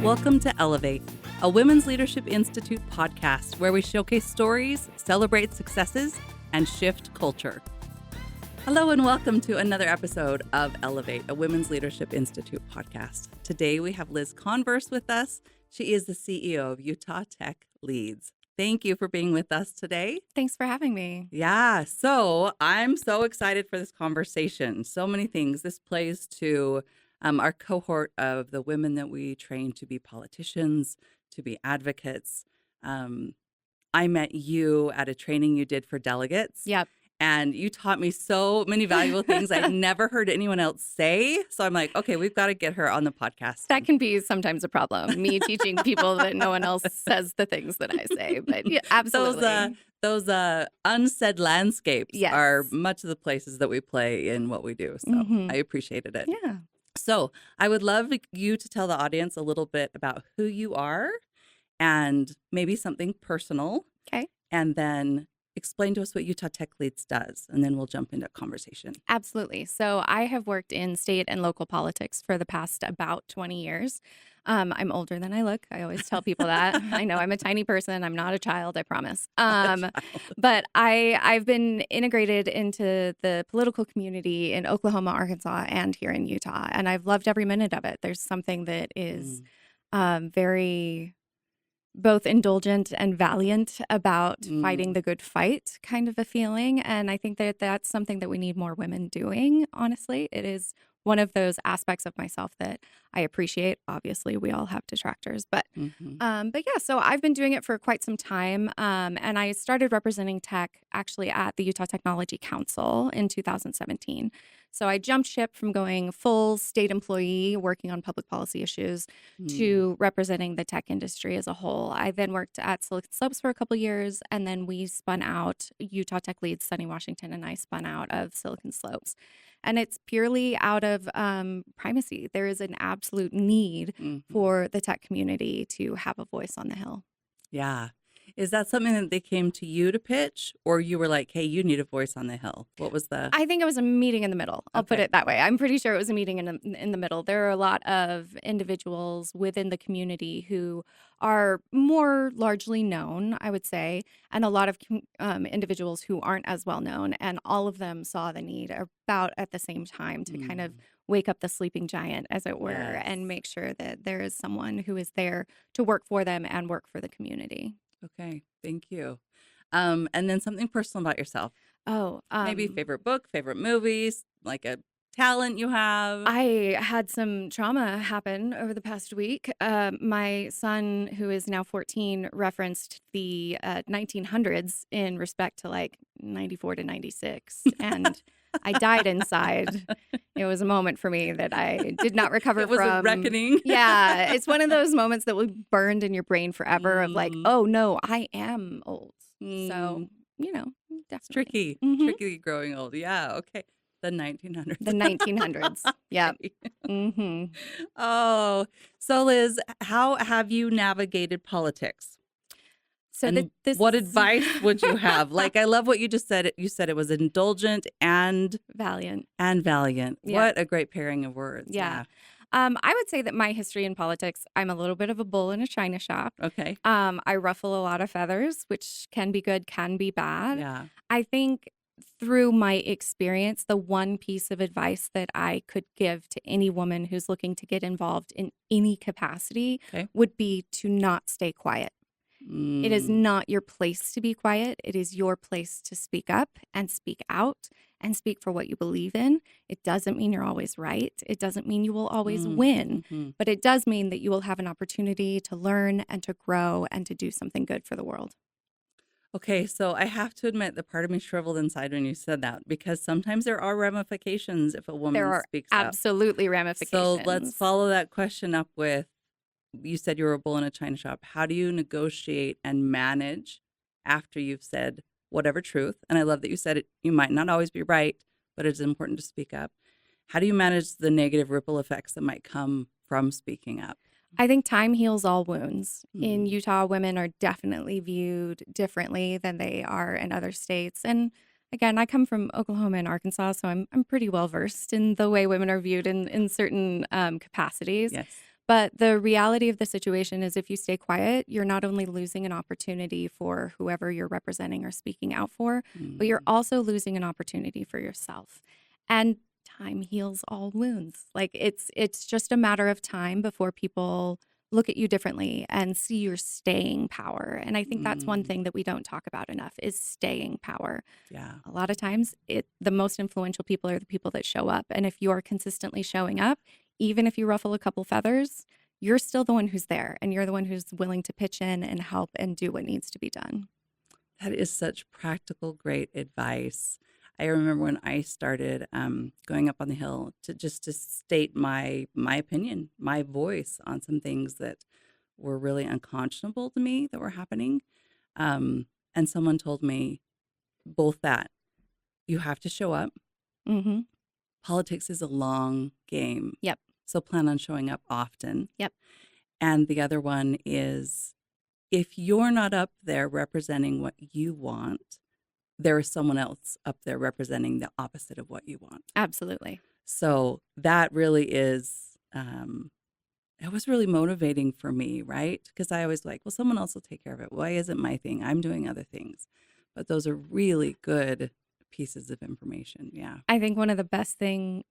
Welcome to Elevate, a Women's Leadership Institute podcast where we showcase stories, celebrate successes, and shift culture. Hello and welcome to another episode of Elevate, a Women's Leadership Institute podcast. Today we have Liz Converse with us. She is the CEO of Utah Tech Leads. Thank you for being with us today. Thanks for having me. Yeah, so I'm so excited for this conversation. So many things. This plays to our cohort of the women that we train to be politicians, to be advocates. I met you at a training you did for delegates. Yep. And you taught me so many valuable things I'd never heard anyone else say. So I'm like, okay, we've got to get her on the podcast. That can be sometimes a problem, me teaching people that no one else says the things that I say. But yeah, absolutely. Those unsaid landscapes Yes. are much of the places that we play in what we do. So I appreciated it. Yeah. So I would love you to tell the audience a little bit about who you are and maybe something personal. Okay. And then explain to us what Utah Tech Leads does, and then we'll jump into conversation. Absolutely. So I have worked in state and local politics for the past about 20 years. I'm older than I look. I always tell people that. I know I'm a tiny person. I'm not a child, I promise. But I've been integrated into the political community in Oklahoma, Arkansas, and here in Utah. And I've loved every minute of it. There's something that is very both indulgent and valiant about fighting the good fight kind of a feeling. And I think that that's something that we need more women doing, honestly. It is one of those aspects of myself that I appreciate. Obviously, we all have detractors, but yeah, so I've been doing it for quite some time. And I started representing tech actually at the Utah Technology Council in 2017. So I jumped ship from going full state employee working on public policy issues to representing the tech industry as a whole. I then worked at Silicon Slopes for a couple of years, and then we spun out Utah Tech Leads, Sunny Washington, and I spun out of Silicon Slopes. And it's purely out of primacy. There is an absolute need for the tech community to have a voice on the Hill. Yeah. Is that something that they came to you to pitch, or you were like, hey, you need a voice on the Hill? What was the... I think it was a meeting in the middle. I'll put it that way. I'm pretty sure it was a meeting in the middle. There are a lot of individuals within the community who are more largely known, I would say, and a lot of individuals who aren't as well known. And all of them saw the need about at the same time to kind of wake up the sleeping giant, as it were, and make sure that there is someone who is there to work for them and work for the community. Okay, thank you. And then something personal about yourself. Maybe favorite book, favorite movies, like a talent you have. I had some trauma happen over the past week. My son, who is now 14, referenced the 1900s in respect to like 94 to 96. And I died inside. It was a moment for me that I did not recover from. It was a reckoning. Yeah. It's one of those moments that will be burned in your brain forever of like, oh, no, I am old. So, definitely. It's tricky growing old. Yeah. Okay. The 1900s. The 1900s. Yeah. Oh, so Liz, how have you navigated politics? So what advice would you have? Like, I love what you just said. You said it was indulgent and valiant. Yeah. What a great pairing of words. Yeah. I would say that my history in politics, I'm a little bit of a bull in a china shop. Okay. I ruffle a lot of feathers, which can be good, can be bad. Yeah. I think through my experience, the one piece of advice that I could give to any woman who's looking to get involved in any capacity would be to not stay quiet. It is not your place to be quiet. It is your place to speak up and speak out and speak for what you believe in. It doesn't mean you're always right. It doesn't mean you will always win, but it does mean that you will have an opportunity to learn and to grow and to do something good for the world. Okay, so I have to admit the part of me shriveled inside when you said that, because sometimes there are ramifications if a woman speaks up. There are absolutely ramifications. So let's follow that question up with, you said you were a bull in a china shop. How do you negotiate and manage after you've said whatever truth? And I love that you said it, you might not always be right, but it's important to speak up. How do you manage the negative ripple effects that might come from speaking up? I think time heals all wounds. In Utah, women are definitely viewed differently than they are in other states. And again, I come from Oklahoma and Arkansas, so I'm pretty well versed in the way women are viewed in certain capacities. Yes. But the reality of the situation is if you stay quiet, you're not only losing an opportunity for whoever you're representing or speaking out for, but you're Mm, also losing an opportunity for yourself. And time heals all wounds. Like it's just a matter of time before people look at you differently and see your staying power. And I think that's one mm, thing that we don't talk about enough is staying power. yeah. A lot of times the most influential people are the people that show up. And if you're consistently showing up, even if you ruffle a couple feathers, you're still the one who's there and you're the one who's willing to pitch in and help and do what needs to be done. That is such practical, great advice. I remember when I started going up on the Hill to just to state my opinion, my voice on some things that were really unconscionable to me that were happening. And someone told me both that you have to show up. Mm-hmm. Politics is a long game, Yep. so plan on showing up often. Yep. And the other one is if you're not up there representing what you want, there is someone else up there representing the opposite of what you want. Absolutely. So that really is, it was really motivating for me, right? Because I was like, well, someone else will take care of it. Why isn't my thing? I'm doing other things. But those are really good pieces of information. Yeah. I think one of the best things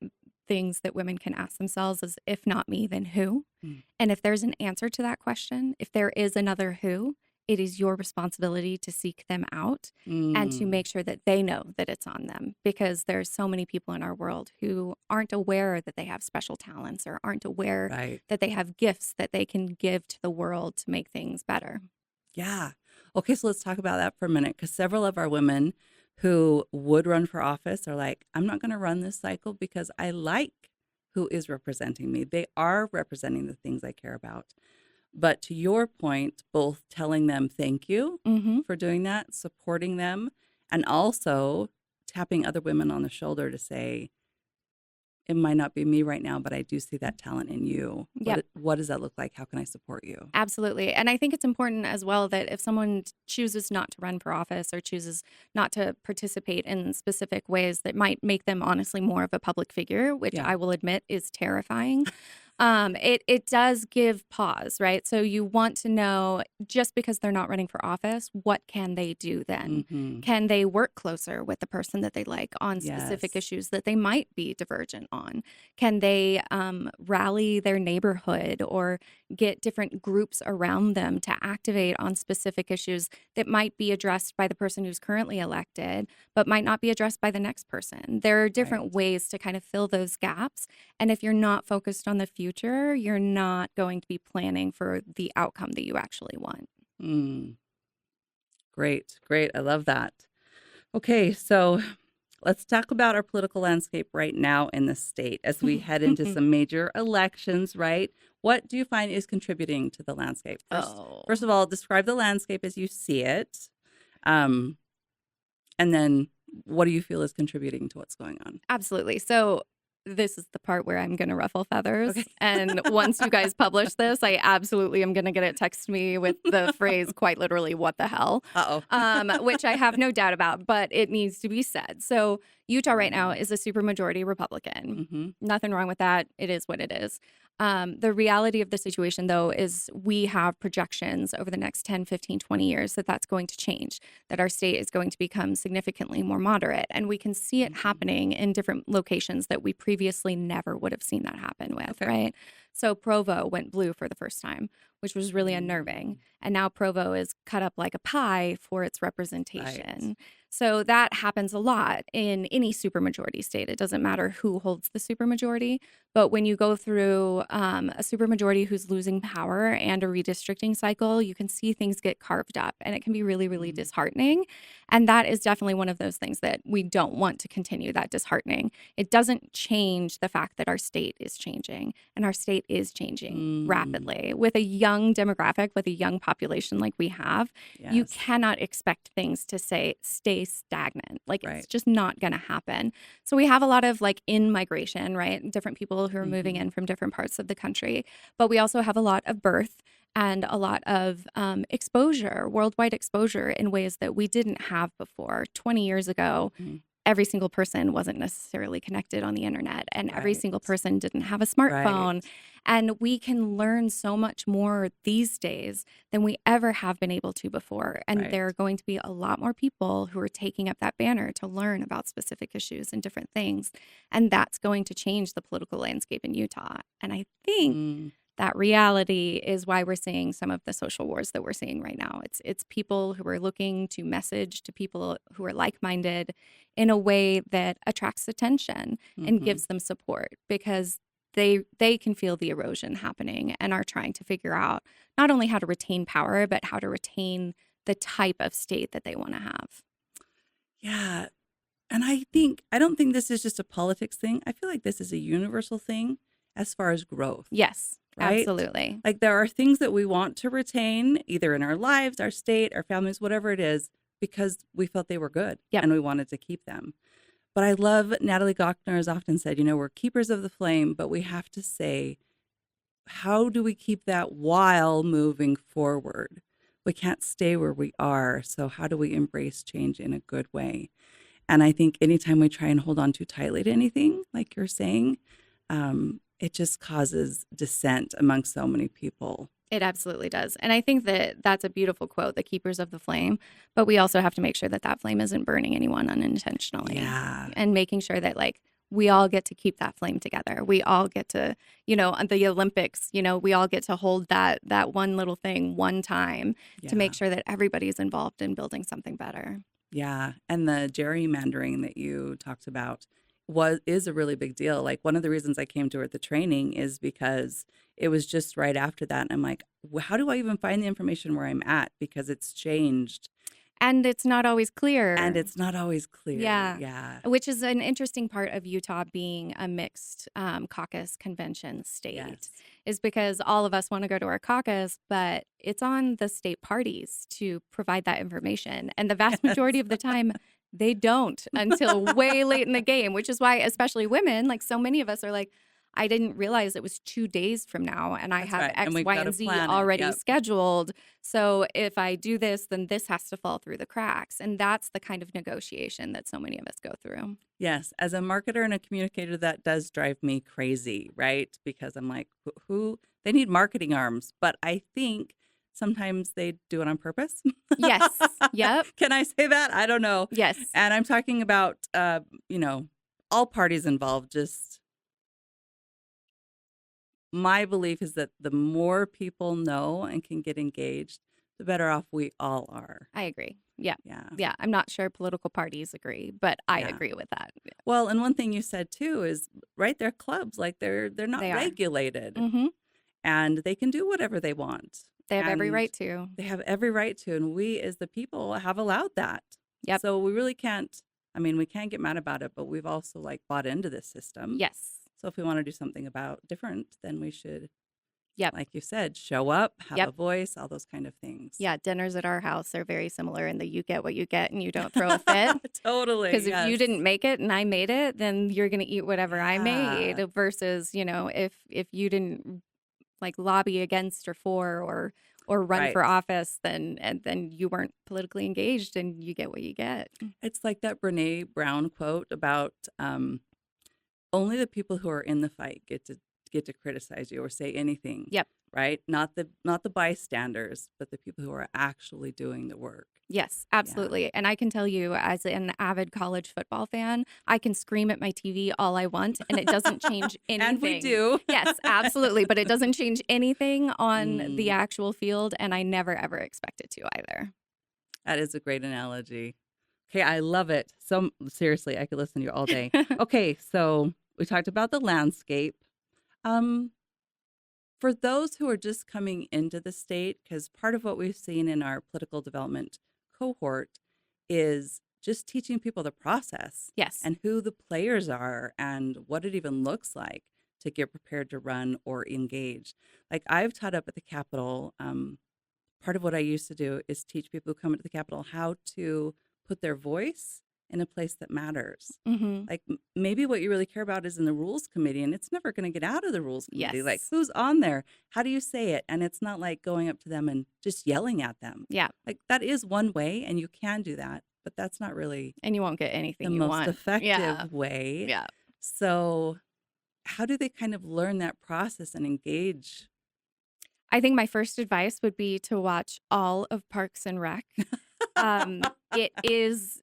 that women can ask themselves is if not me, then who? Mm. And if there's an answer to that question, if there is another who, it is your responsibility to seek them out and to Mm. make sure that they know that it's on them because there's so many people in our world who aren't aware that they have special talents or aren't aware Right. that they have gifts that they can give to the world to make things better. Yeah. Okay, so let's talk about that for a minute because several of our women who would run for office are like, I'm not going to run this cycle because I like who is representing me. They are representing the things I care about. But to your point, both telling them thank you Mm-hmm. for doing that, supporting them, and also tapping other women on the shoulder to say, it might not be me right now, but I do see that talent in you. Yep. What does that look like? How can I support you? Absolutely. And I think it's important as well that if someone chooses not to run for office or chooses not to participate in specific ways that might make them honestly more of a public figure, which Yeah. I will admit is terrifying. It does give pause, right? So you want to know just because they're not running for office, what can they do then? Mm-hmm. Can they work closer with the person that they like on specific Yes. issues that they might be divergent on? Can they rally their neighborhood or get different groups around them to activate on specific issues that might be addressed by the person who's currently elected, but might not be addressed by the next person? There are different Right. ways to kind of fill those gaps. And if you're not focused on the future, you're not going to be planning for the outcome that you actually want. Mm. Great. Great. I love that. Okay, so let's talk about our political landscape right now in the state as we head into some major elections, right? What do you find is contributing to the landscape? First of all, describe the landscape as you see it. Um, and then what do you feel is contributing to what's going on? Absolutely. So this is the part where I'm going to ruffle feathers. Okay. And once you guys publish this, I absolutely am going to get it text me with the phrase quite literally, what the hell? Uh-oh. Which I have no doubt about, but it needs to be said. So Utah right now is a supermajority Republican. Mm-hmm. Nothing wrong with that. It is what it is. The reality of the situation, though, is we have projections over the next 10, 15, 20 years that that's going to change, that our state is going to become significantly more moderate. And we can see it happening in different locations that we previously never would have seen that happen with, Okay. right? So Provo went blue for the first time, which was really unnerving. And now Provo is cut up like a pie for its representation. Right. So that happens a lot in any supermajority state. It doesn't matter who holds the supermajority, but when you go through a supermajority who's losing power and a redistricting cycle, you can see things get carved up, and it can be really, really disheartening. And that is definitely one of those things that we don't want to continue, that disheartening. It doesn't change the fact that our state is changing, and our state is changing rapidly. With a young demographic, with a young population like we have, you Yes. cannot expect things to stay stagnant. Like Right. it's just not going to happen. So we have a lot of like in migration, right? Different people who are moving in from different parts of the country, but we also have a lot of birth and a lot of exposure, worldwide exposure in ways that we didn't have before. 20 years ago, Mhm. every single person wasn't necessarily connected on the internet, and every Right. single person didn't have a smartphone. Right. And we can learn so much more these days than we ever have been able to before. And there are Right. going to be a lot more people who are taking up that banner to learn about specific issues and different things. And that's going to change the political landscape in Utah. And I think Mm. that reality is why we're seeing some of the social wars that we're seeing right now. It's people who are looking to message to people who are like-minded in a way that attracts attention and Hmm. gives them support, because they can feel the erosion happening and are trying to figure out not only how to retain power, but how to retain the type of state that they want to have. Yeah. And I don't think this is just a politics thing. I feel like this is a universal thing as far as growth, Yes, right? absolutely. Like there are things that we want to retain either in our lives, our state, our families, whatever it is, because we felt they were good Yep. and we wanted to keep them. But I love Natalie Gochner has often said, we're keepers of the flame, but we have to say, how do we keep that while moving forward? We can't stay where we are. So how do we embrace change in a good way? And I think anytime we try and hold on too tightly to anything, like you're saying, it just causes dissent among so many people. It absolutely does. And I think that that's a beautiful quote, the keepers of the flame. But we also have to make sure that that flame isn't burning anyone unintentionally. Yeah. And making sure that, like, we all get to keep that flame together. We all get to, at the Olympics, we all get to hold that one little thing one time to Yeah. make sure that everybody's involved in building something better. Yeah. And the gerrymandering that you talked about is a really big deal. Like one of the reasons I came to the training is because it was just right after that. And I'm like, how do I even find the information where I'm at? Because it's changed. And it's not always clear. And it's not always clear. Yeah. Yeah. Which is an interesting part of Utah being a mixed caucus convention state, Yes. is because all of us want to go to our caucus, but it's on the state parties to provide that information. And the vast majority of the time, they don't until way late in the game, which is why, especially women, like so many of us are like, I didn't realize it was 2 days from now and I That's have right. X, And we've Y, got to and Z plan it. already Yep. scheduled. So if I do this, then this has to fall through the cracks. And that's the kind of negotiation that so many of us go through. Yes. As a marketer and a communicator, that does drive me crazy, right? Because I'm like, who they need marketing arms, but I think sometimes they do it on purpose. Yes. Yep. Can I say that? I don't know. Yes. And I'm talking about, all parties involved. Just my belief is that the more people know and can get engaged, the better off we all are. I agree. Yeah. Yeah. Yeah. I'm not sure political parties agree, but I Yeah. agree with that. Well, and one thing you said too is, right, they're clubs, like they're not They are. regulated Hmm. and they can do whatever they want. They have every And right to. they have every right to, and we as the people have allowed that. Yep. So we really can't, we can't get mad about it, but we've also like bought into this system. Yes. So if we want to do something about different, then we should, Yep. like you said, show up, have Yep. a voice, all those kind of things. Yeah. Dinners at our house are very similar in that you get what you get and you don't throw a fit. Totally. Because if you yes. didn't make it and I made it, then you're going to eat whatever I made. Yeah. Versus, if you didn't like lobby against or for or run Right. for office, then you weren't politically engaged and you get what you get. It's like that Brene Brown quote about only the people who are in the fight get to criticize you or say anything. Yep. Right? Not the bystanders, but the people who are actually doing the work. Yes, absolutely. And I can tell you, as an avid college football fan, I can scream at my TV all I want and it doesn't change anything. And we do. Yes, absolutely. But it doesn't change anything on the Mm. actual field. And I never, ever expect it to either. That is a great analogy. Okay, I love it. So seriously, I could listen to you all day. Okay, so we talked about the landscape. For those who are just coming into the state, because part of what we've seen in our political development cohort is just teaching people the process Yes. and who the players are and what it even looks like to get prepared to run or engage. Like I've taught up at the Capitol. Part of what I used to do is teach people who come into the Capitol how to put their voice in a place that matters. Hmm. Like maybe what you really care about is in the rules committee, and it's never going to get out of the rules committee. Like Yes. who's on there? How do you say it? And it's not like going up to them and just yelling at them. Yeah. Like that is one way, and you can do that. but that's not really And you won't get the anything you most want. Yeah. effective way. Yeah. So, how do they kind of learn that process and engage? I think my first advice would be to watch all of Parks and Rec. It is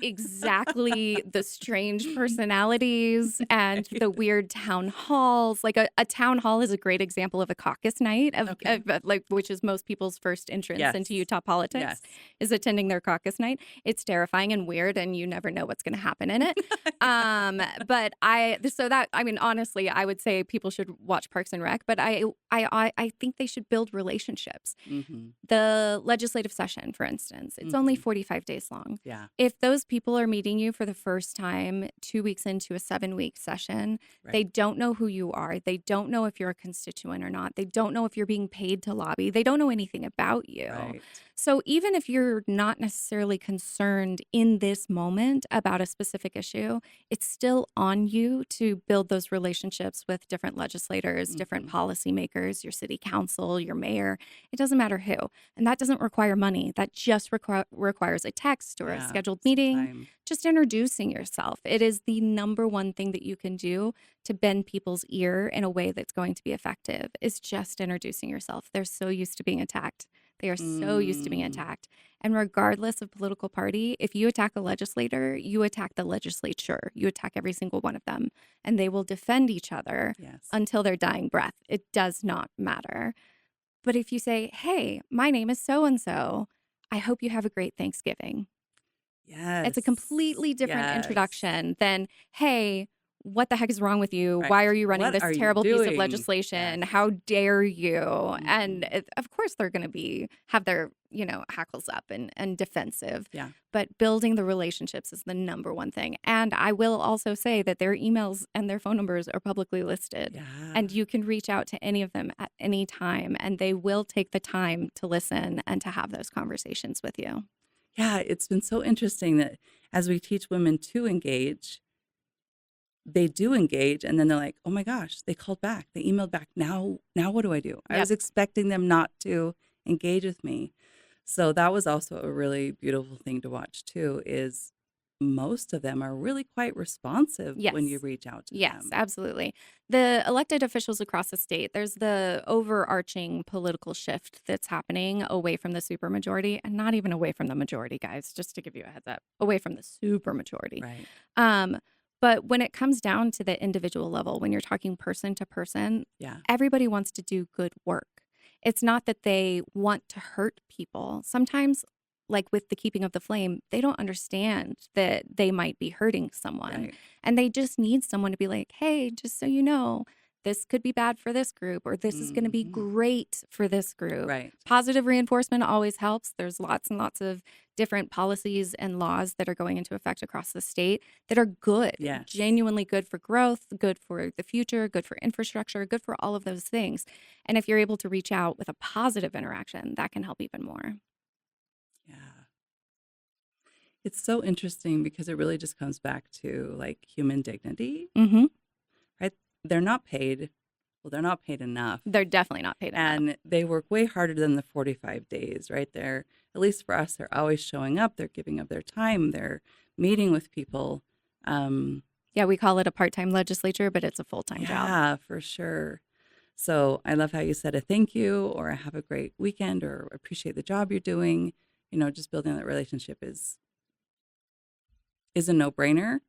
exactly the strange personalities and Right. the weird town halls. Like a town hall is a great example of a caucus night Okay. of like which is most people's first entrance into Yes. Utah politics Yes. is attending their caucus night. It's terrifying and weird and you never know what's going to happen in it. But I mean honestly, I would say people should watch Parks and Rec, but I think they should build relationships. Mm-hmm. The legislative session, for instance, it's only Mm-hmm. 45 days long. Yeah. If those people are meeting you for the first time 2 weeks into a 7-week session, they Right. don't know who you are. They don't know if you're a constituent or not. They don't know if you're being paid to lobby. They don't know anything about you. Right. So even if you're not necessarily concerned in this moment about a specific issue, it's still on you to build those relationships with different legislators, different Mm-hmm. policymakers, your city council, your mayor. It doesn't matter who. And that doesn't require money. That just requires a text or a Yeah. scheduled Some meeting, time. just introducing yourself. It is the number one thing that you can do to bend people's ear in a way that's going to be effective is just introducing yourself. They're so used to being attacked. They are so used to being Mm. attacked. And regardless of political party, if you attack a legislator, you attack the legislature. You attack every single one of them. And they will defend each other Yes. until their dying breath. It does not matter. But if you say, hey, my name is so and so, I hope you have a great Thanksgiving. Yes. It's a completely different Yes. introduction than, hey, what the heck is wrong with you? Right. Why are you running What this are you terrible piece of doing? legislation? Yes. How dare you? And Mm-hmm. of course, they're going to have their, hackles up and defensive. Yeah. But building the relationships is the number one thing. And I will also say that their emails and their phone numbers are publicly listed. Yeah. And you can reach out to any of them at any time, and they will take the time to listen and to have those conversations with you. Yeah. It's been so interesting that as we teach women to engage, they do engage, and then they're like, "Oh my gosh, they called back. They emailed back. Now what do I do? I Yep. was expecting them not to engage with me." So that was also a really beautiful thing to watch too, is most of them are really quite responsive when you Yes. reach out to Yes, them. absolutely. The elected officials across the state, there's the overarching political shift that's happening away from the supermajority and not even away from the majority, guys, just to give you a heads up, away from the supermajority. Right. But when it comes down to the individual level, when you're talking person to person, Yeah. everybody wants to do good work. It's not that they want to hurt people. Sometimes, like with the keeping of the flame, they don't understand that they might be hurting someone. Right. And they just need someone to be like, hey, just so you know, this could be bad for this group, or this is going to be Hmm. great for this group. Right. Positive reinforcement always helps. There's lots and lots of different policies and laws that are going into effect across the state that are good, Yes. genuinely good for growth, good for the future, good for infrastructure, good for all of those things. And if you're able to reach out with a positive interaction, that can help even more. Yeah. It's so interesting because it really just comes back to like human dignity, Mm-hmm. right? They're not paid. Well, they're not paid enough. They're definitely not paid enough. And they work way harder than the 45 days, right? They're, at least for us, they're always showing up. They're giving up their time. They're meeting with people. Yeah, we call it a part-time legislature, but it's a full-time job. Yeah, for sure. So I love how you said a thank you or have a great weekend or appreciate the job you're doing. Just building that relationship is a no-brainer,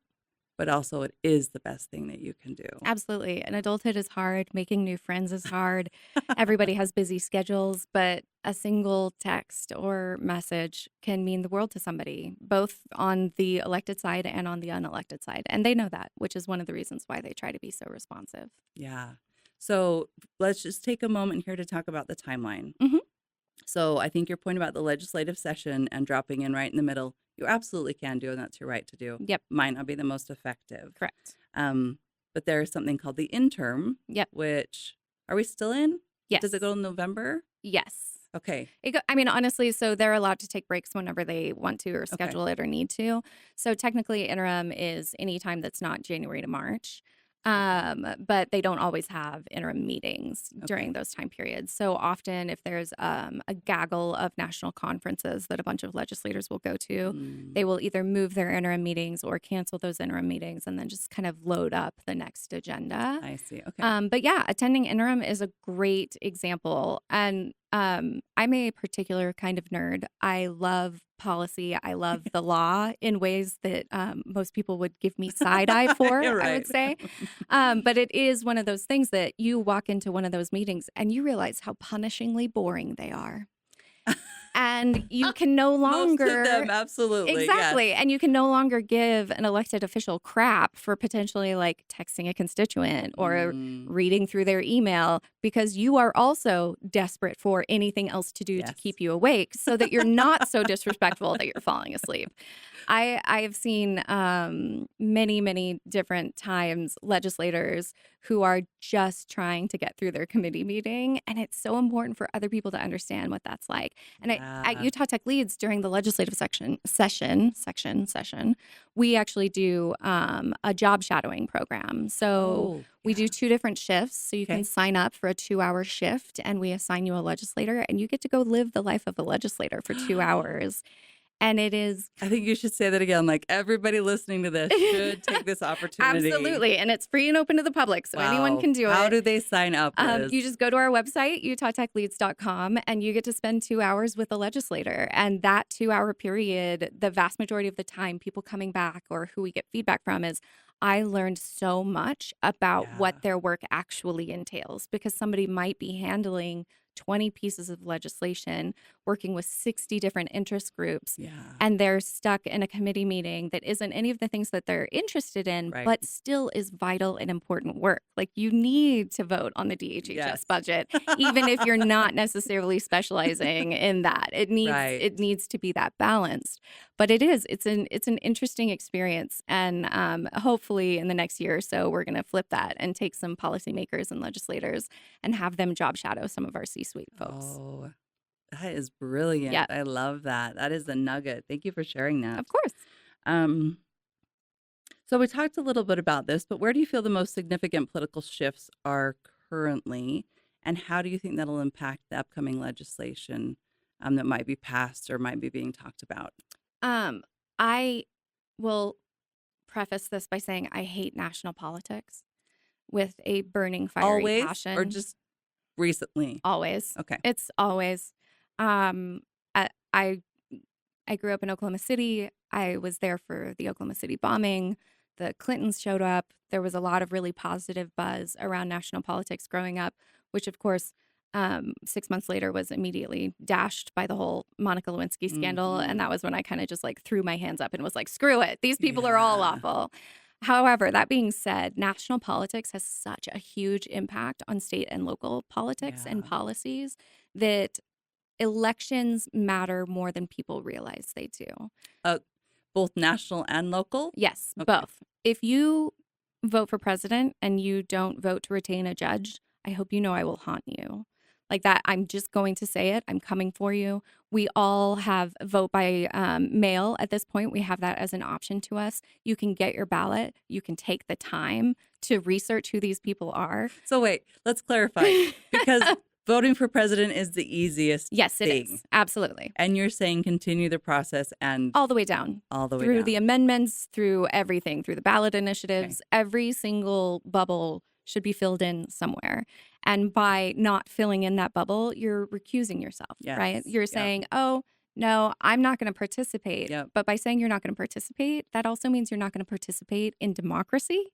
but also it is the best thing that you can do. Absolutely. And adulthood is hard. Making new friends is hard. Everybody has busy schedules, but a single text or message can mean the world to somebody, both on the elected side and on the unelected side. And they know that, which is one of the reasons why they try to be so responsive. Yeah. So let's just take a moment here to talk about the timeline. Mhm. So I think your point about the legislative session and dropping in right in the middle, you absolutely can do, and that's your right to do. Yep. Might not be the most effective. Correct. But there is something called the interim, Yep. which, are we still in? Yes. Does it go in November? Yes. Okay. Honestly, so they're allowed to take breaks whenever they want to or schedule it or need to. So technically, interim is any time that's not January to March. But they don't always have interim meetings Okay. during those time periods. So often, if there's a gaggle of national conferences that a bunch of legislators will go to, they will either move their interim meetings or cancel those interim meetings and then just kind of load up the next agenda. I see. Okay. But yeah, attending interim is a great example. And I'm a particular kind of nerd. I love policy. I love the law in ways that most people would give me side eye for, You're I right. would say. But it is one of those things that you walk into one of those meetings and you realize how punishingly boring they are. And you can no Most of longer them, absolutely. exactly. Yes. And you can no longer give an elected official crap for potentially like texting a constituent or reading through their email because you are also desperate for anything else to do to Yes. keep you awake so that you're not so disrespectful that you're falling asleep. I have seen many different times legislators who are just trying to get through their committee meeting. And it's so important for other people to understand what that's like. And at Yeah. Utah Tech Leads during the legislative session, we actually do a job shadowing program. So we do 2 different shifts. So you Okay. can sign up for a 2-hour shift and we assign you a legislator and you get to go live the life of a legislator for 2 hours. And it is I think you should say that again. Like everybody listening to this should take this opportunity. absolutely. And it's free and open to the public. So anyone Wow. can do it. How do they sign up, Liz? You just go to our website, utah.techleads.com, and you get to spend 2 hours with a legislator. And that 2-hour period, the vast majority of the time, people coming back or who we get feedback from is, I learned so much about Yeah. what their work actually entails because somebody might be handling 20 pieces of legislation, working with 60 different interest groups, Yeah. and they're stuck in a committee meeting that isn't any of the things that they're interested in, Right. but still is vital and important work. Like you need to vote on the DHHS Yes. budget, even if you're not necessarily specializing in that. It Right. needs to be that balanced. But it's an interesting experience, and hopefully in the next year or so, we're going to flip that and take some policymakers and legislators and have them job shadow some of our C-suite folks. Oh, that is brilliant. Yeah. I love that. That is a nugget. Thank you for sharing that. Of course. So we talked a little bit about this, but where do you feel the most significant political shifts are currently, and how do you think that'll impact the upcoming legislation that might be passed or might be being talked about? I will preface this by saying I hate national politics with a burning, fiery Always, passion. or just recently? Always. Okay. It's always. I grew up in Oklahoma City. I was there for the Oklahoma City bombing. The Clintons showed up. There was a lot of really positive buzz around national politics growing up, which of course 6 months later was immediately dashed by the whole Monica Lewinsky scandal. And that was when I kind of just like threw my hands up and was like, screw it. These people are all Yeah. awful. However, that being said, national politics has such a huge impact on state and local politics and Yeah. policies that elections matter more than people realize they do. Both national and local? Yes, Okay. both. If you vote for president and you don't vote to retain a judge, I hope you know I will haunt you. Like that, I'm just going to say it. I'm coming for you. We all have vote by mail at this point. We have that as an option to us. You can get your ballot. You can take the time to research who these people are. So wait, let's clarify. Because voting for president is the easiest Yes, it thing. is. Absolutely. And you're saying continue the process and All the way down. all the way Through down. the amendments, through everything, through the ballot initiatives, every single bubble should be filled in somewhere. And by not filling in that bubble, you're recusing yourself, right? Yes. You're Yep. saying, oh, no, I'm not going to participate. Yep. But by saying you're not going to participate, that also means you're not going to participate in democracy.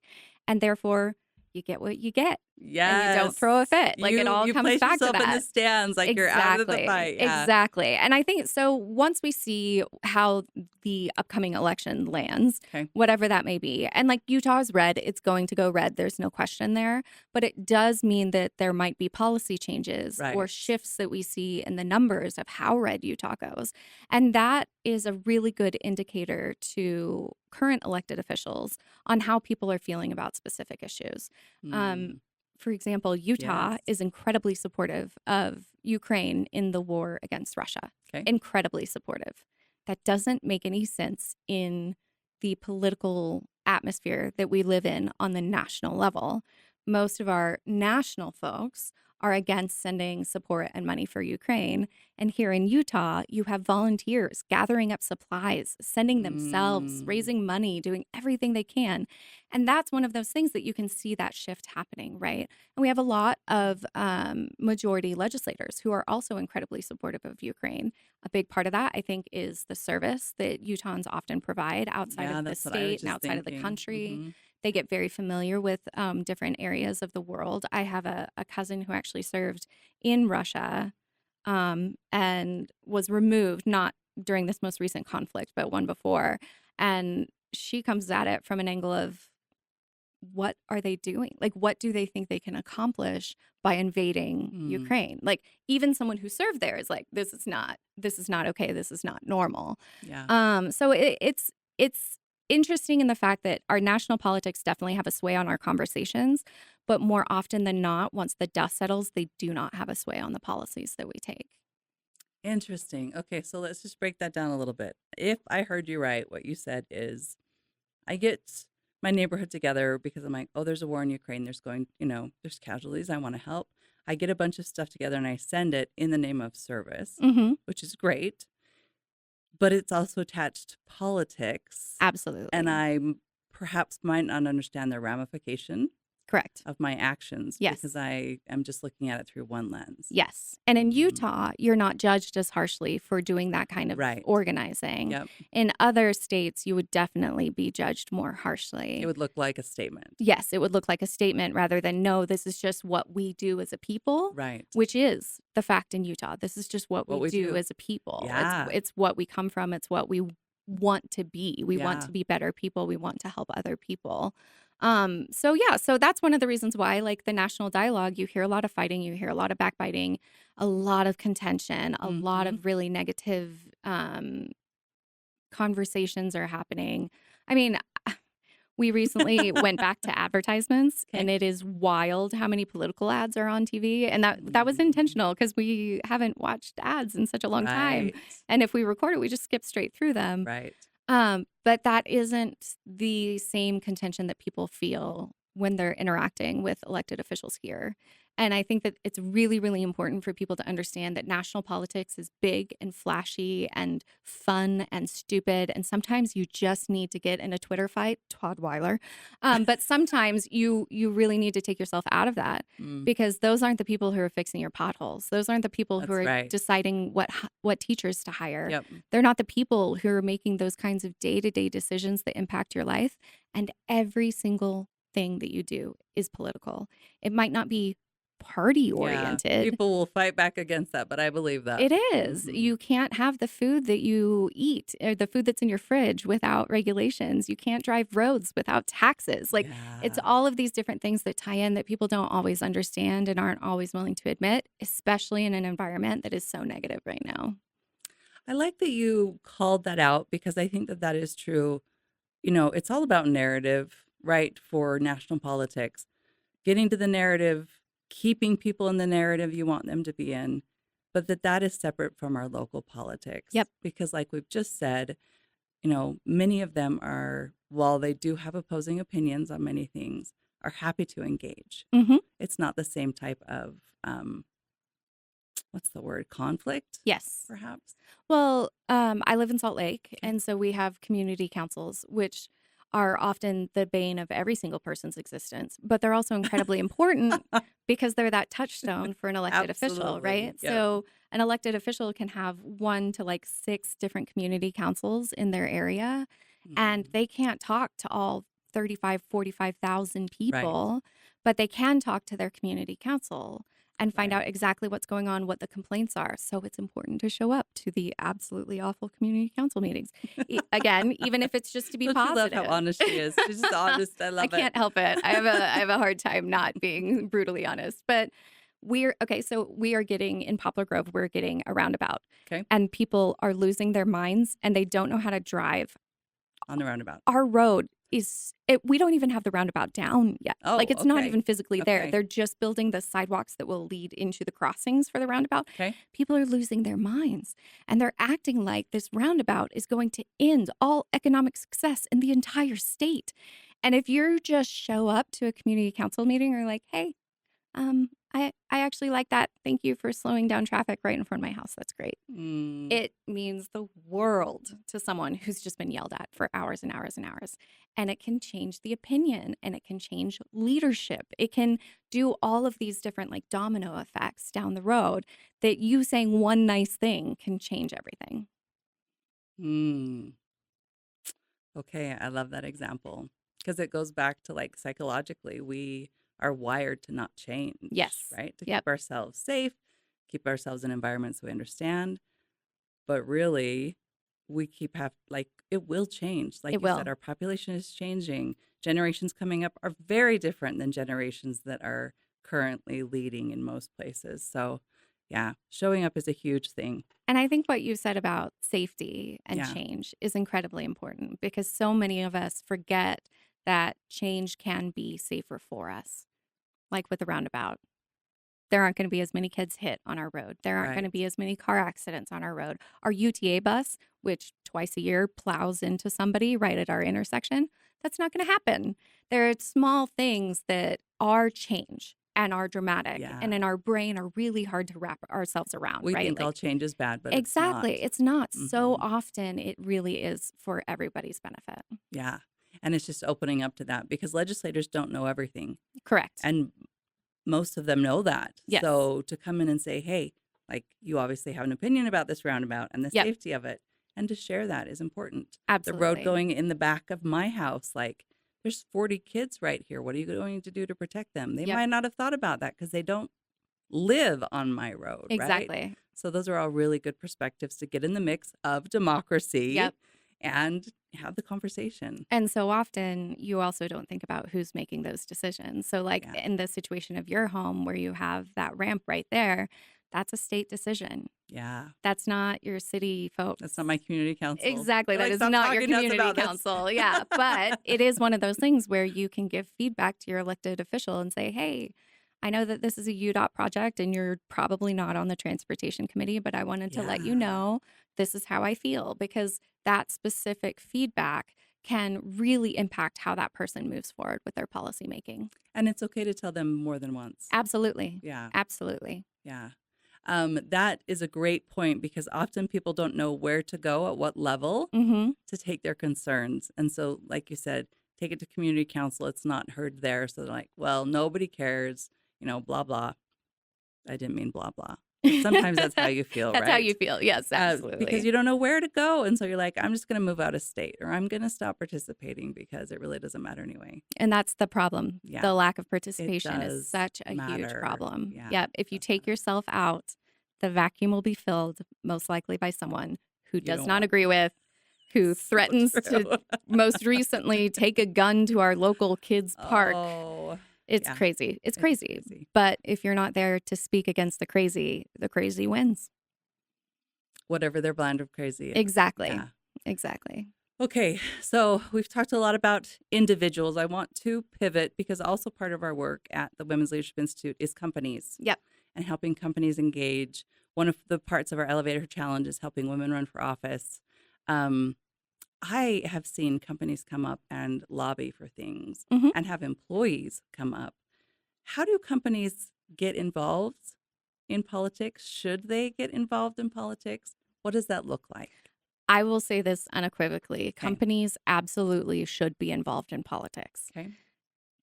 And therefore, you get what you get. Yes. And you don't throw a fit. Like it all you comes place back to yourself in the that. stands like you're out of the fight. Yeah. Exactly. And I think so once we see how the upcoming election lands, Okay. whatever that may be, and like Utah's red, it's going to go red. There's no question there. But it does mean that there might be policy changes or Right. shifts that we see in the numbers of how red Utah goes. And that is a really good indicator to current elected officials on how people are feeling about specific issues. Mm. For example, Utah Yes. is incredibly supportive of Ukraine in the war against Russia. Okay. Incredibly supportive. That doesn't make any sense in the political atmosphere that we live in on the national level. Most of our national folks are against sending support and money for Ukraine. And here in Utah, you have volunteers gathering up supplies, sending themselves, Mm, raising money, doing everything they can. And that's one of those things that you can see that shift happening, right? And we have a lot of majority legislators who are also incredibly supportive of Ukraine. A big part of that, I think, is the service that Utahns often provide outside yeah, of the that's what I was state and just outside of the thinking. country. They get very familiar with different areas of the world. I have a cousin who actually served in Russia and was removed, not during this most recent conflict, but one before. And she comes at it from an angle of, what are they doing? Like, what do they think they can accomplish by invading Mm, Ukraine? Like, even someone who served there is like, this is not okay. This is not normal. yeah. So it's interesting in the fact that our national politics definitely have a sway on our conversations, but more often than not, once the dust settles, they do not have a sway on the policies that we take. Interesting. Okay, so let's just break that down a little bit. If I heard you right, what you said is I get my neighborhood together because I'm like, oh, there's a war in Ukraine. There's there's casualties. I want to help. I get a bunch of stuff together and I send it in the name of service, Mm-hmm. which is great, but it's also attached to politics. And Absolutely. I perhaps might not understand the ramification Correct. of my actions because Yes. I am just looking at it through one lens. Yes. And in Mm, Utah, you're not judged as harshly for doing that kind of right. organizing. Yep. In other states, you would definitely be judged more It harshly. would look like a statement. Yes, it would look like a statement rather than, no, this is just what we do as a people, Right. which is the fact in Utah. This is just what What we we do do. as a people. Yeah. It's what we come from. It's what we want to be. We want Yeah. to be better people. We want to help other people. So that's one of the reasons why, like, the national dialogue, you hear a lot of fighting, you hear a lot of backbiting, a lot of contention, a lot Hmm. of really negative conversations are happening. I mean, we recently went back to advertisements, and Okay. it is wild how many political ads are on TV. And that was intentional because we haven't watched ads in such a long time. Right. And if we record it, we just skip straight through them. Right. But that isn't the same contention that people feel when they're interacting with elected officials here. And I think that it's really, really important for people to understand that national politics is big and flashy and fun and stupid. And sometimes you just need to get in a Twitter fight, Todd Weiler. But sometimes you really need to take yourself out of that, Mm, because those aren't the people who are fixing your potholes. Those aren't the people who that's are right. deciding what teachers to hire. Yep. They're not the people who are making those kinds of day-to-day decisions that impact your life. And every single thing that you do is political. It might not be party Yeah. oriented. People will fight back against that, but I believe that. It is. Hmm. You can't have the food that you eat or the food that's in your fridge without regulations. You can't drive roads without taxes. Like, it's Yeah. all of these different things that tie in that people don't always understand and aren't always willing to admit, especially in an environment that is so negative right now. I like that you called that out because I think that that is true. It's all about narrative, right? For national politics, getting to the narrative, keeping people in the narrative you want them to be in, but that is separate from our local politics. Yep. Because like we've just said, many of them are, while they do have opposing opinions on many things, are happy to engage. Mm-hmm. It's not the same type of, what's the word, conflict, Yes. perhaps? Well, I live in Salt Lake, Okay. and so we have community councils, which are often the bane of every single person's existence, but they're also incredibly important because they're that touchstone for an elected official, Absolutely. right? Yep. So an elected official can have 1 to like 6 different community councils in their area, and Mm, they can't talk to all 35, 45,000 right. people, but they can talk to their community council and find Right. out exactly what's going on, what the complaints are. So it's important to show up to the absolutely awful community council meetings. Again, even if it's just to be Don't you love how positive. honest she is? She's just honest. I I love it. can't help it. I have a hard time not being brutally honest. But so we are getting in Poplar Grove, we're getting a roundabout. Okay. And people are losing their minds and they don't know how to drive. On the roundabout. Our road we don't even have the roundabout down yet. Oh, Like, it's not okay. even physically there. Okay. They're just building the sidewalks that will lead into the crossings for the roundabout. Okay. People are losing their minds, and they're acting like this roundabout is going to end all economic success in the entire state. And if you just show up to a community council meeting or like, hey, I actually like that. Thank you for slowing down traffic right in front of my house. That's great. Mm, It means the world to someone who's just been yelled at for hours and hours and hours. And it can change the opinion, and it can change leadership. It can do all of these different like domino effects down the road that you saying one nice thing can change everything. mm. Okay, I love that example because it goes back to like psychologically, we are wired to not change, Yes. right? To Yep. keep ourselves safe, keep ourselves in environments we understand. But really, we like it will change. Like It you said, will. our population is changing. Generations coming up are very different than generations that are currently leading in most places. So, yeah, showing up is a huge thing. And I think what you said about safety and Yeah. change is incredibly important because so many of us forget that change can be safer for us. Like with the roundabout, there aren't going to be as many kids hit on our road. There aren't going to Right. be as many car accidents on our road. Our UTA bus, which twice a year plows into somebody right at our intersection, that's not going to happen. There are small things that are change and are dramatic Yeah. and in our brain are really hard to wrap ourselves around, We right? think all Like, change is bad, but exactly. It's not. So Mhm. often it really is for everybody's benefit. Yeah. And it's just opening up to that because legislators don't know everything. Correct. And most of them know that. Yes. So to come in and say, hey, like you obviously have an opinion about this roundabout and the Yep. safety of it, and to share that is important. Absolutely. The road going in the back of my house, like there's 40 kids right here. What are you going to do to protect them? They Yep. might not have thought about that because they don't live on my road, right? Exactly. So those are all really good perspectives to get in the mix of democracy Yep. and have the conversation. And so often you also don't think about who's making those decisions. So, like Yeah. in the situation of your home where you have that ramp right there, that's a state decision. Yeah. That's not your city folks. That's not my community council. Exactly. They're That like, is "Stop not your talking to us community about this." council. Yeah. But it is one of those things where you can give feedback to your elected official and say, hey, I know that this is a UDOT project and you're probably not on the transportation committee, but I wanted to let you Yeah. know this is how I feel, because that specific feedback can really impact how that person moves forward with their policy making. And it's okay to tell them more than once. Absolutely. Yeah. Absolutely. Yeah. That is a great point because often people don't know where to go at what level Mm-hmm. to take their concerns. And so, like you said, take it to community council. It's not heard there. So they're like, well, nobody cares, blah, blah. I didn't mean blah, blah. But sometimes that's how you feel, That's right? how you feel. Yes, absolutely. Because you don't know where to go. And so you're like, I'm just going to move out of state or I'm going to stop participating because it really doesn't matter anyway. And that's the problem. Yeah. The lack of participation does is such a huge matter. problem. Yeah, Yep. If you take definitely. yourself out, the vacuum will be filled most likely by someone who does don't not want- agree with, who So threatens true. to most recently take a gun to our local kids' park. Oh, It's yeah. crazy. It's It is crazy. crazy. But if you're not there to speak against the crazy wins. Whatever their blend of crazy is. Exactly. Yeah. Exactly. Okay, so we've talked a lot about individuals. I want to pivot because also part of our work at the Women's Leadership Institute is companies. Yep. And helping companies engage. One of the parts of our elevator challenge is helping women run for office. I have seen companies come up and lobby for things Mhm. and have employees come up. How do companies get involved in politics? Should they get involved in politics? What does that look like? I will say this unequivocally. Companies absolutely should be involved in politics. Okay.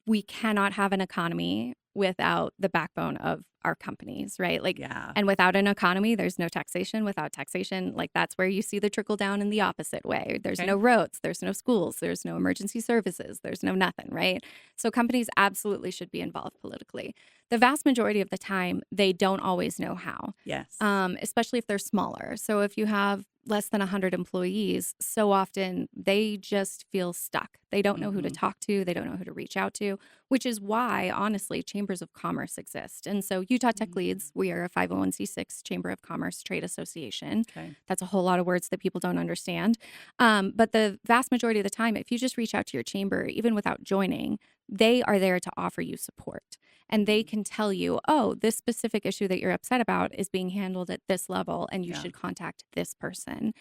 We cannot have an economy without the backbone of our companies, right? Like, Yeah. and without an economy, there's no taxation. Without taxation, like that's where you see the trickle down in the opposite way. There's Okay. no roads, there's no schools, there's no emergency services, there's no nothing, right? So companies absolutely should be involved politically. The vast majority of the time, they don't always know how. Yes. Especially if they're smaller. So if you have less than 100 employees, so often they just feel stuck. They don't know who to Mhm. talk to. They don't know who to reach out to, which is why, honestly, chambers of commerce exist. And so Utah Tech Mhm. Leads, we are a 501c6 Chamber of Commerce trade association. Okay. That's a whole lot of words that people don't understand. But the vast majority of the time, if you just reach out to your chamber, even without joining, they are there to offer you support. And they Mhm. can tell you, oh, this specific issue that you're upset about is being handled at this level, and you Yeah. should contact this person.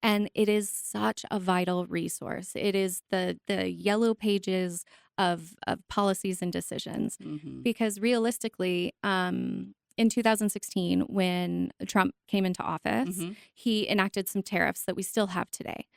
And it is such a vital resource. It is the yellow pages of policies and decisions. Mhm. Because realistically, in 2016, when Trump came into office, Mhm. he enacted some tariffs that we still have today.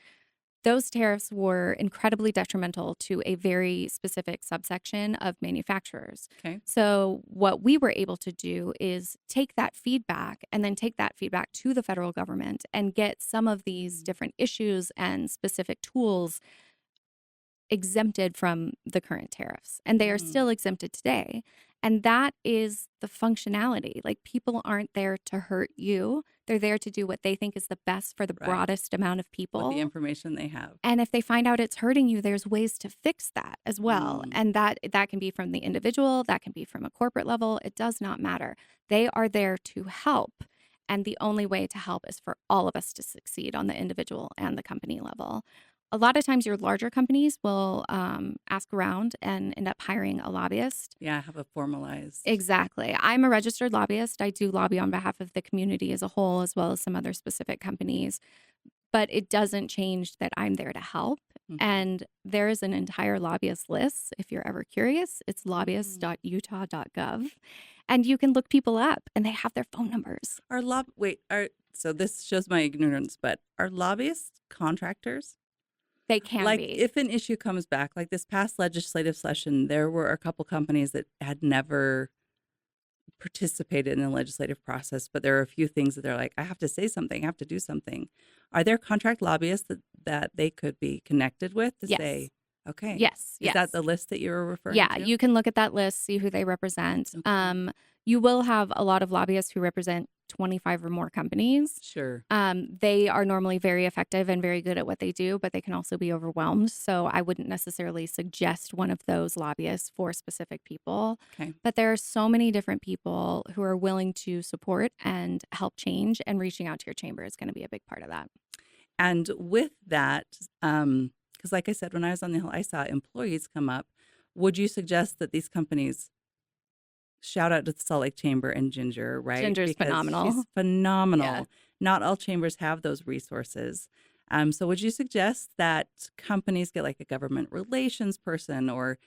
Those tariffs were incredibly detrimental to a very specific subsection of manufacturers. Okay. So, what we were able to do is take that feedback and then take that feedback to the federal government and get some of these Mm. different issues and specific tools exempted from the current tariffs, and they are Mhm. still exempted today. And that is the functionality. Like, people aren't there to hurt you. They're there to do what they think is the best for the Right. broadest amount of With the people. information they have. And if they find out it's hurting you, there's ways to fix that as well. Mm. And that can be from the individual, that can be from a corporate level. It does not matter. They are there to help. And the only way to help is for all of us to succeed on the individual and the company level. A lot of times, your larger companies will ask around and end up hiring a lobbyist. Yeah, have a formalized. Exactly. I'm a registered lobbyist. I do lobby on behalf of the community as a whole, as well as some other specific companies, but it doesn't change that I'm there to help. Mhm. And there is an entire lobbyist list. If you're ever curious, it's Mm. lobbyist.utah.gov. And you can look people up and they have their phone numbers. Are so this shows my ignorance, but are lobbyists contractors? They can Like, be. if an issue comes back, like this past legislative session, there were a couple companies that had never participated in the legislative process, but there are a few things that they're like, I have to say something, I have to do something. Are there contract lobbyists that they could be connected with to Yes. say, okay, Yes. is that Yes. the list that you were referring Yeah, to? you can look at that list, see who they represent. Okay. You will have a lot of lobbyists who represent 25 or more companies. Sure. They are normally very effective and very good at what they do, but they can also be overwhelmed. So I wouldn't necessarily suggest one of those lobbyists for specific people. Okay. But there are so many different people who are willing to support and help change, and reaching out to your chamber is going to be a big part of that. And with that, because like I said, when I was on the Hill, I saw employees come up. Would you suggest that these companies shout out to the Salt Lake Chamber and Ginger, right? Ginger's Because she's phenomenal. Yeah. phenomenal. Not all chambers have those resources. So would you suggest that companies get like a government relations person or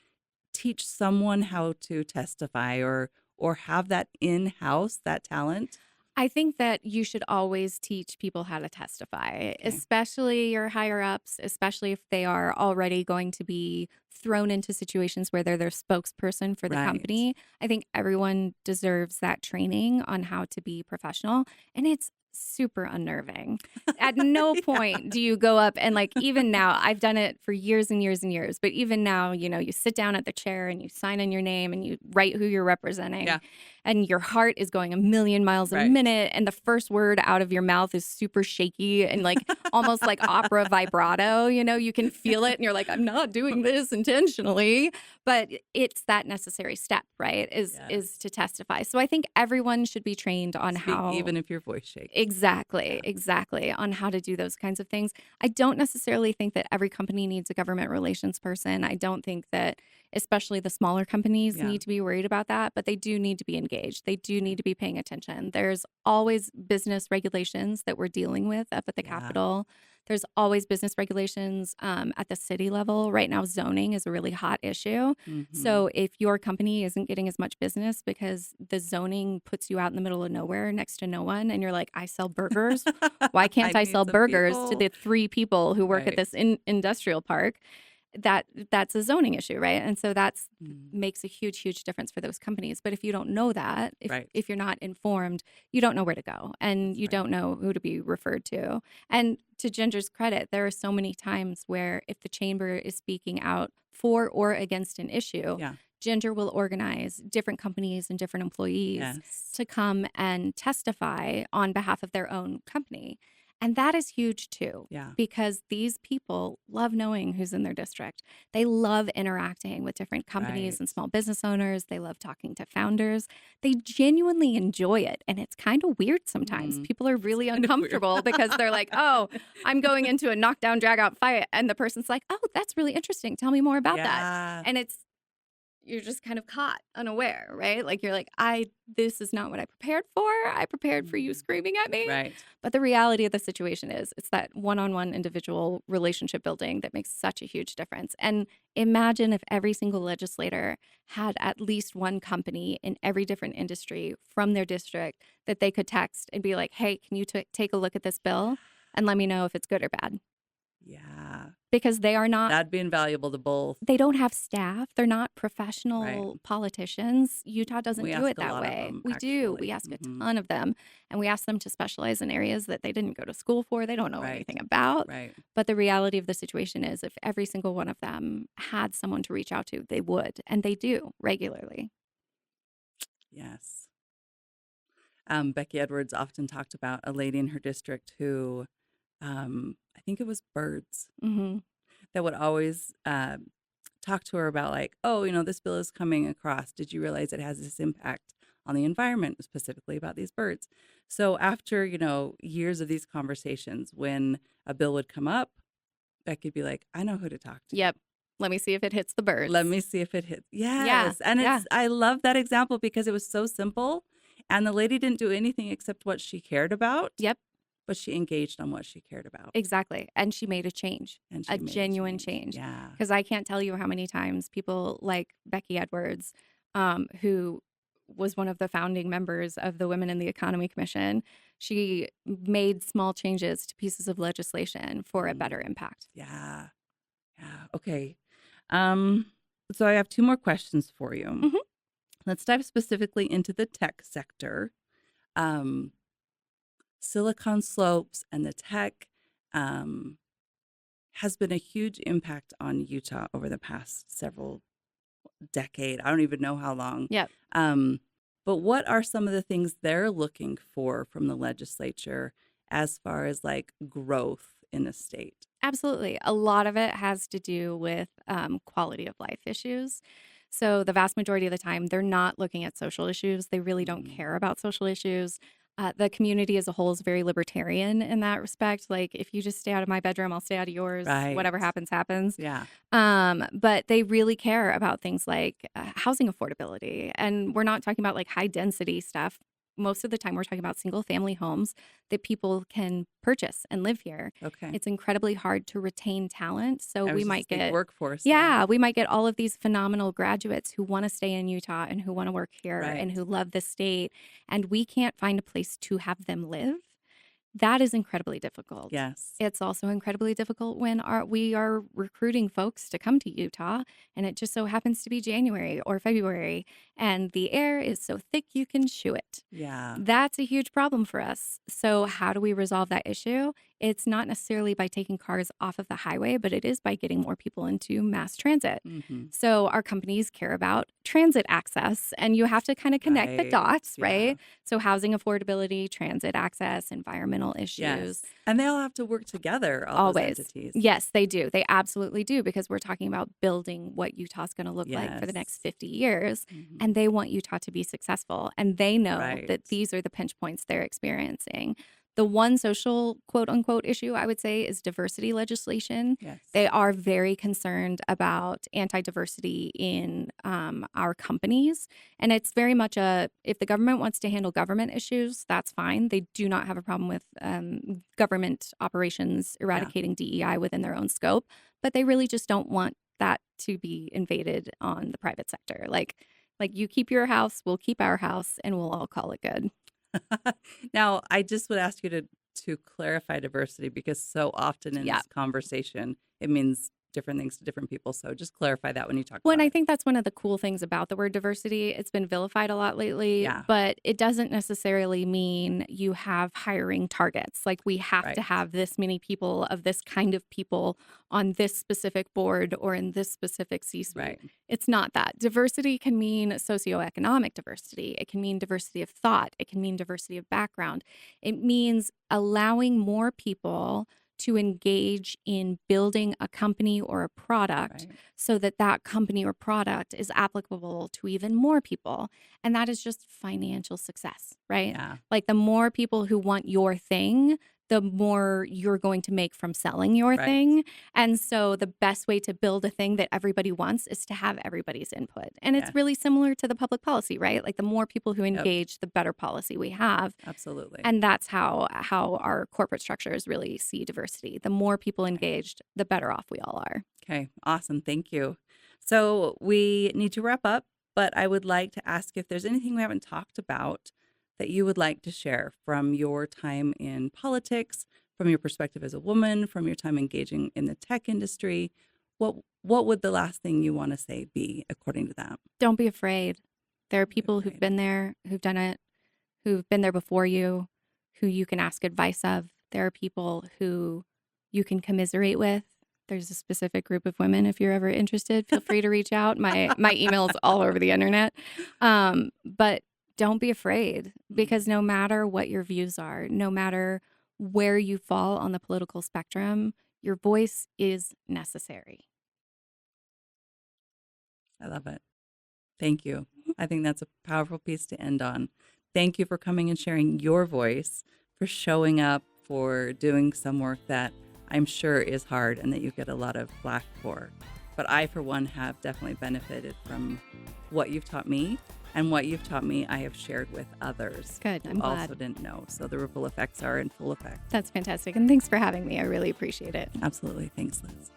teach someone how to testify or have that in-house, that talent? I think that you should always teach people how to testify, Okay. especially your higher ups, especially if they are already going to be thrown into situations where they're their spokesperson for the Right. company. I think everyone deserves that training on how to be professional, and it's super unnerving. At no Yeah. point do you go up and, like, even now, I've done it for years and years and years, but even now, you sit down at the chair and you sign in your name and you write who you're representing, Yeah. and your heart is going a million miles a Right. minute, and the first word out of your mouth is super shaky and, like, almost like opera vibrato. You can feel it and you're like, I'm not doing this intentionally, but it's that necessary step, right, is Yes. to testify. So I think everyone should be trained on Speak how. even if your voice shakes. Exactly, Yeah. exactly, on how to do those kinds of things. I don't necessarily think that every company needs a government relations person. I don't think that especially the smaller companies Yeah. need to be worried about that, but they do need to be engaged. They do Okay. need to be paying attention. There's always business regulations that we're dealing with up at the Yeah. Capitol. There's always business regulations at the city level. Right now, zoning is a really hot issue. Mhm. So if your company isn't getting as much business because the zoning puts you out in the middle of nowhere next to no one, and you're like, I sell burgers. Why I can't I need sell some burgers to people. the 3 people who work at Right. this industrial park? That's a zoning issue, right? And so that's Mm. makes a huge difference for those companies. But if you don't know that, if Right. if you're not informed, you don't know where to go, and That's you right. don't know who to be referred to. And to Ginger's credit, there are so many times where if the chamber is speaking out for or against an issue, Yeah. Ginger will organize different companies and different employees Yes. to come and testify on behalf of their own company. And that is huge too, Yeah. because these people love knowing who's in their district. They love interacting with different companies and Right. small business owners. They love talking to founders. They genuinely enjoy it. And it's kind of weird sometimes. Mm. People are really Kind of weird. uncomfortable because they're like, oh, I'm going into a knockdown, drag out fight. And the person's like, oh, that's really interesting. Tell me more about that. Yeah. And you're just kind of caught unaware, right? Like you're like, this is not what I prepared for. I prepared for you screaming at me. Right. But the reality of the situation is it's that one-on-one individual relationship building that makes such a huge difference. And imagine if every single legislator had at least one company in every different industry from their district that they could text and be like, hey, can you take a look at this bill and let me know if it's good or bad? Yeah. Because they are not That'd be invaluable to both. they don't have staff. They're not professional Right. politicians. Utah doesn't We do ask it a that lot of way. them, We do. actually. We ask a Mhm. ton of them, and we ask them to specialize in areas that they didn't go to school for. They don't know Right. anything about. Right. But the reality of the situation is if every single one of them had someone to reach out to, they would, and they do regularly. Yes. Becky Edwards often talked about a lady in her district who, I think it was birds, Hmm. that would always talk to her about like, oh, this bill is coming across. Did you realize it has this impact on the environment, specifically about these birds? So after, years of these conversations, when a bill would come up, Becky'd be like, I know who to talk to. Yep. Let me see if it hits the birds. Let me see if it hits. Yeah. Yes. And Yeah. I love that example because it was so simple. And the lady didn't do anything except what she cared about. Yep. But she engaged on what she cared about. Exactly. And she made a change, And she a made genuine change. Yeah. Because I can't tell you how many times people like Becky Edwards, who was one of the founding members of the Women in the Economy Commission, she made small changes to pieces of legislation for a better impact. Yeah. Yeah. Okay. So I have two more questions for you. Mhm. Let's dive specifically into the tech sector. Silicon Slopes and the tech has been a huge impact on Utah over the past several decades. I don't even know how long. Yep. But what are some of the things they're looking for from the legislature as far as like growth in the state? Absolutely. A lot of it has to do with quality of life issues. So the vast majority of the time, they're not looking at social issues. They really don't care about social issues. The community as a whole is very libertarian in that respect. Like, if you just stay out of my bedroom, I'll stay out of yours. Whatever Right. happens, happens. Yeah. But they really care about things like housing affordability. And we're not talking about like high density stuff. Most of the time, we're talking about single family homes that people can purchase and live here. Okay. It's incredibly hard to retain talent. So I we was might just think get, workforce. yeah, we might get all of these phenomenal graduates who want to stay in Utah and who want to work here and Right. who love the state. And we can't find a place to have them live. That is incredibly difficult. Yes. It's also incredibly difficult when we are recruiting folks to come to Utah, and it just so happens to be January or February, and the air is so thick you can chew it. Yeah. That's a huge problem for us. So how do we resolve that issue? It's not necessarily by taking cars off of the highway, but it is by getting more people into mass transit. Mm-hmm. So our companies care about transit access, and you have to kind of connect the Right. dots, Yeah. right? So housing affordability, transit access, environmental issues. Yes. And they all have to work together, all those Always. entities. Yes, they do. They absolutely do, because we're talking about building what Utah's going to look like for the next Yes. 50 years. Mhm. And they want Utah to be successful. And they know Right. that these are the pinch points they're experiencing. The one social quote unquote issue I would say is diversity legislation. Yes. They are very concerned about anti-diversity in our companies. And it's very much if the government wants to handle government issues, that's fine. They do not have a problem with government operations eradicating DEI within their own scope, but they really just don't want that to be invaded on the private sector. Like you keep your house, we'll keep our house, and we'll all call it good. Now, I just would ask you to clarify diversity, because so often in Yeah. this conversation, it means different things to different people. So just clarify that when you talk Well, about and I it. think that's one of the cool things about the word diversity. It's been vilified a lot lately, Yeah. but it doesn't necessarily mean you have hiring targets. Like we have to Right. have this many people of this kind of people on this specific board or in this specific C-suite. Right. It's not that. Diversity can mean socioeconomic diversity. It can mean diversity of thought. It can mean diversity of background. It means allowing more people to engage in building a company or a product Right. so that that company or product is applicable to even more people. And that is just financial success, right? Yeah. Like the more people who want your thing, the more you're going to make from selling your Right. thing. And so the best way to build a thing that everybody wants is to have everybody's input. And it's Yes. really similar to the public policy, right? Like the more people who Yep. engage, the better policy we have. Absolutely. And that's how our corporate structures really see diversity. The more people engaged, the better off we all are. Okay. Awesome. Thank you. So we need to wrap up, but I would like to ask if there's anything we haven't talked about that you would like to share from your time in politics, from your perspective as a woman, from your time engaging in the tech industry. What would the last thing you want to say be according to that? Don't be afraid. There are Don't be people who've afraid. been there, who've done it, who've been there before you, who you can ask advice of. There are people who you can commiserate with. There's a specific group of women. If you're ever interested, feel free to reach out. My email is all over the internet. But don't be afraid, because no matter what your views are, no matter where you fall on the political spectrum, your voice is necessary. I love it. Thank you. I think that's a powerful piece to end on. Thank you for coming and sharing your voice, for showing up, for doing some work that I'm sure is hard and that you get a lot of flack for. But I, for one, have definitely benefited from what you've taught me, and what you've taught me, I have shared with others. Good. I'm who glad. also didn't know. So the ripple effects are in full effect. That's fantastic. And thanks for having me. I really appreciate it. Absolutely. Thanks, Liz.